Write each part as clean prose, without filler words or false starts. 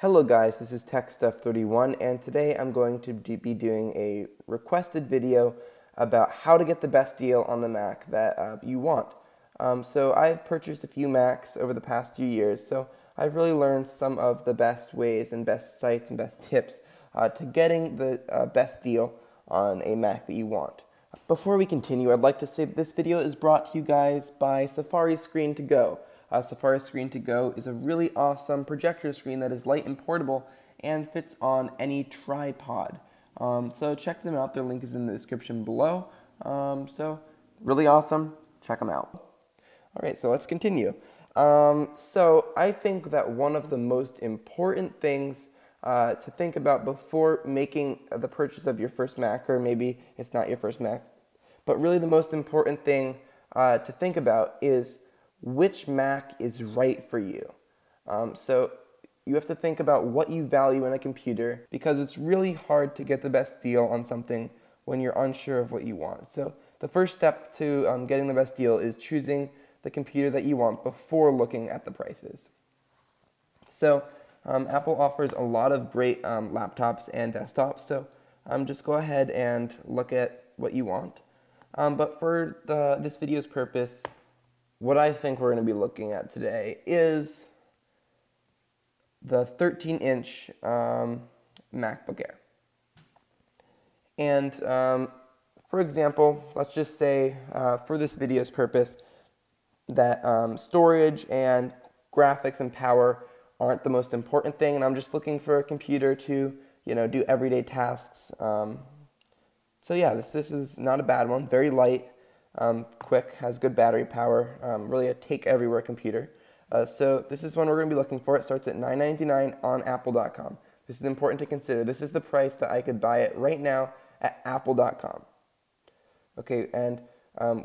Hello guys, this is TechStuff31 and today I'm going to be doing a requested video about how to get the best deal on the Mac that you want. So I've purchased a few Macs over the past few years, so I've really learned some of the best ways and best sites and best tips to getting the best deal on a Mac that you want. Before we continue, I'd like to say that this video is brought to you guys by Safari Screen to Go. Safari Screen to Go is a really awesome projector screen that is light and portable and fits on any tripod. So check them out, their link is in the description below. So really awesome, check them out. Alright, so let's continue. So I think that one of the most important things to think about before making the purchase of your first Mac, or maybe it's not your first Mac, but really the most important thing to think about is which Mac is right for you. So you have to think about what you value in a computer, because it's really hard to get the best deal on something when you're unsure of what you want. So the first step to getting the best deal is choosing the computer that you want before looking at the prices. So Apple offers a lot of great laptops and desktops, so just go ahead and look at what you want. But for this video's purpose, what I think we're going to be looking at today is the 13-inch MacBook Air. And for example, let's just say for this video's purpose that storage and graphics and power aren't the most important thing, and I'm just looking for a computer to, do everyday tasks. So yeah, this is not a bad one. Very light. Quick, has good battery power, really a take-everywhere computer. So this is one we're going to be looking for. It starts at $999 on Apple.com. This is important to consider. This is the price that I could buy it right now at Apple.com. Okay, and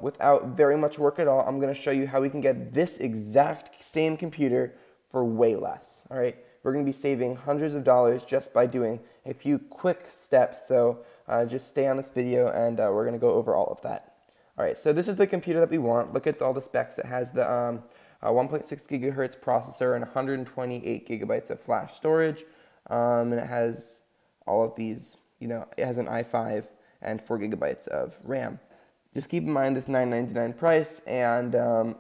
without very much work at all, I'm going to show you how we can get this exact same computer for way less. All right, we're going to be saving hundreds of dollars just by doing a few quick steps. So just stay on this video, and we're going to go over all of that. Alright, so this is the computer that we want. Look at all the specs. It has the 1.6 gigahertz processor and 128 gigabytes of flash storage. And it has all of these, it has an i5 and 4 gigabytes of RAM. Just keep in mind this $999 price, and I'm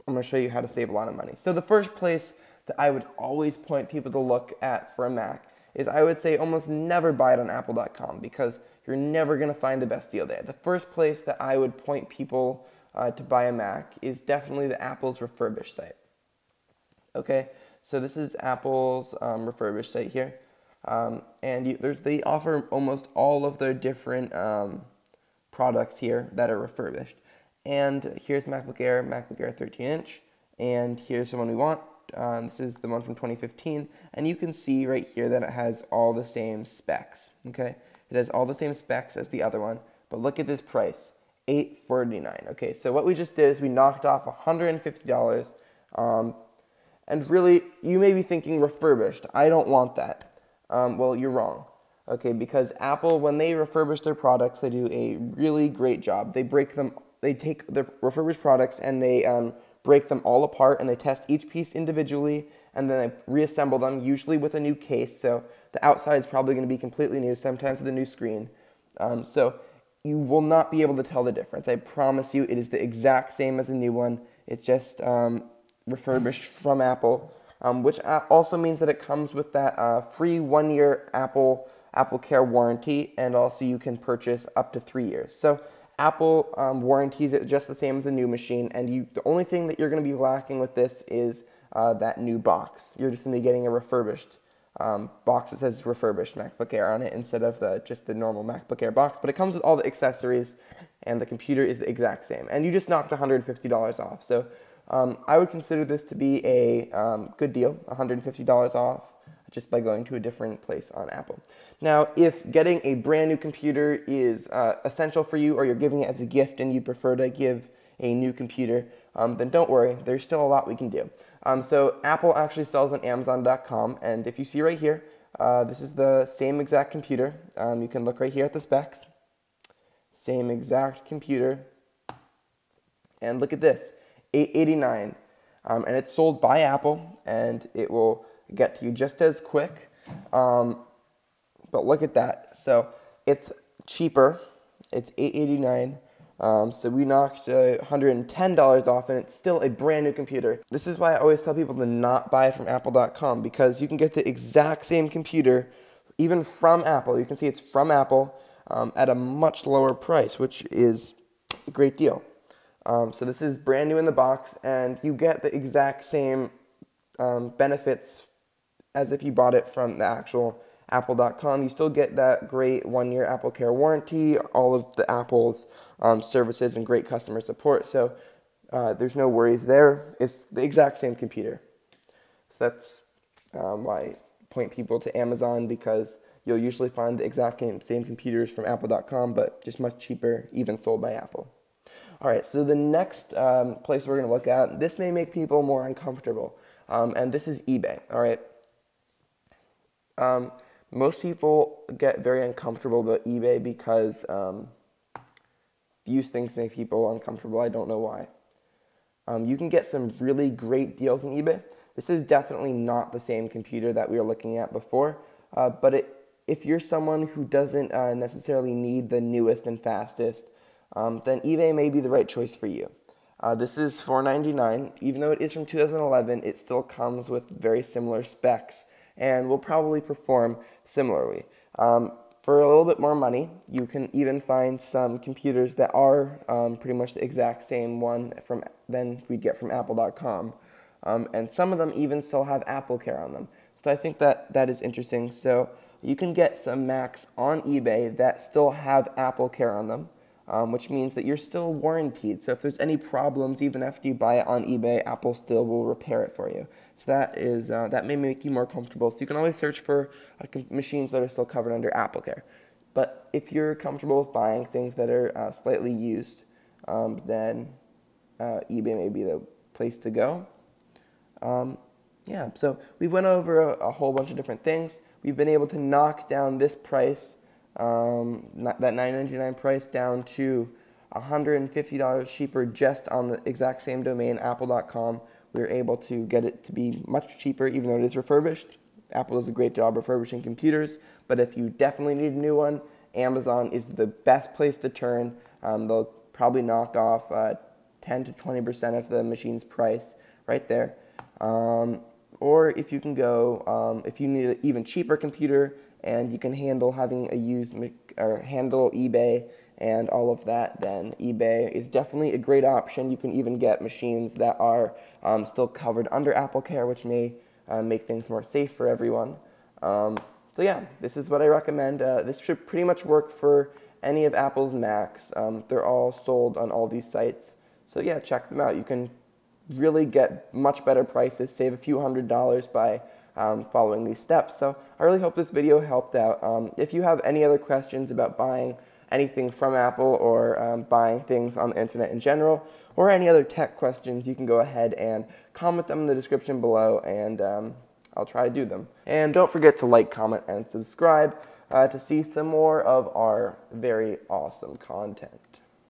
going to show you how to save a lot of money. So the first place that I would always point people to look at for a Mac is, I would say, almost never buy it on Apple.com, because you're never going to find the best deal there. The first place that I would point people to buy a Mac is definitely the Apple's refurbished site. Okay, so this is Apple's refurbished site here. And they offer almost all of their different products here that are refurbished. And here's MacBook Air 13-inch, and here's the one we want. This is the one from 2015, and you can see right here that it has all the same specs. Okay, it has all the same specs as the other one, but look at this price, $849. Okay, so what we just did is we knocked off $150, and really, you may be thinking refurbished. I don't want that. Well, you're wrong. Okay, because Apple, when they refurbish their products, they do a really great job. They take the refurbished products and they break them all apart, and they test each piece individually, and then they reassemble them, usually with a new case. So the outside is probably going to be completely new, sometimes with a new screen. So you will not be able to tell the difference. I promise you, it is the exact same as a new one. It's just refurbished from Apple, which also means that it comes with that free 1-year Apple Care warranty, and also you can purchase up to 3 years. So Apple warranties it just the same as a new machine, and the only thing that you're going to be lacking with this is that new box. You're just going to be getting a refurbished box that says refurbished MacBook Air on it instead of just the normal MacBook Air box, but it comes with all the accessories, and the computer is the exact same, and you just knocked $150 off. So I would consider this to be a good deal, $150 off, just by going to a different place on Apple. Now, if getting a brand new computer is essential for you, or you're giving it as a gift and you prefer to give a new computer, then don't worry, there's still a lot we can do. So Apple actually sells on Amazon.com, and if you see right here, this is the same exact computer. You can look right here at the specs. Same exact computer. And look at this, $889. and it's sold by Apple, and it will get to you just as quick. But look at that. So it's cheaper. It's $889. So we knocked $110 off, and it's still a brand new computer. This is why I always tell people to not buy from Apple.com, because you can get the exact same computer, even from Apple. You can see it's from Apple at a much lower price, which is a great deal. So this is brand new in the box, and you get the exact same benefits as if you bought it from the actual Apple.com. You still get that great 1-year Apple Care warranty, all of the Apple's services, and great customer support. So there's no worries there. It's the exact same computer. So that's why I point people to Amazon, because you'll usually find the exact same computers from Apple.com, but just much cheaper, even sold by Apple. All right, so the next place we're going to look at, this may make people more uncomfortable, and this is eBay. All right. Most people get very uncomfortable about eBay because used things make people uncomfortable. I don't know why. You can get some really great deals on eBay. This is definitely not the same computer that we were looking at before, but if you're someone who doesn't necessarily need the newest and fastest, then eBay may be the right choice for you. This is $499. Even though it is from 2011, it still comes with very similar specs and will probably perform similarly. For a little bit more money, you can even find some computers that are pretty much the exact same one than we'd get from Apple.com. And some of them even still have Apple Care on them. So I think that is interesting. So you can get some Macs on eBay that still have Apple Care on them, which means that you're still warranted. So if there's any problems, even after you buy it on eBay, Apple still will repair it for you. So that may make you more comfortable. So you can always search for machines that are still covered under Apple Care. But if you're comfortable with buying things that are slightly used, then eBay may be the place to go. Yeah, so we went over a whole bunch of different things. We've been able to knock down this price, that $999 price, down to $150 cheaper just on the exact same domain, apple.com. We were able to get it to be much cheaper, even though it is refurbished. Apple does a great job refurbishing computers, but if you definitely need a new one, Amazon is the best place to turn. They'll probably knock off 10 to 20% of the machine's price right there. Or if you can go, if you need an even cheaper computer and you can handle having a used or handle eBay and all of that, then eBay is definitely a great option. You can even get machines that are still covered under Apple Care, which may make things more safe for everyone. So yeah, this is what I recommend. This should pretty much work for any of Apple's Macs. They're all sold on all these sites. So yeah, check them out. You can really get much better prices, save a few $100s by following these steps. So I really hope this video helped out. If you have any other questions about buying anything from Apple or buying things on the internet in general, or any other tech questions, you can go ahead and comment them in the description below, and I'll try to do them. And don't forget to like, comment, and subscribe to see some more of our very awesome content.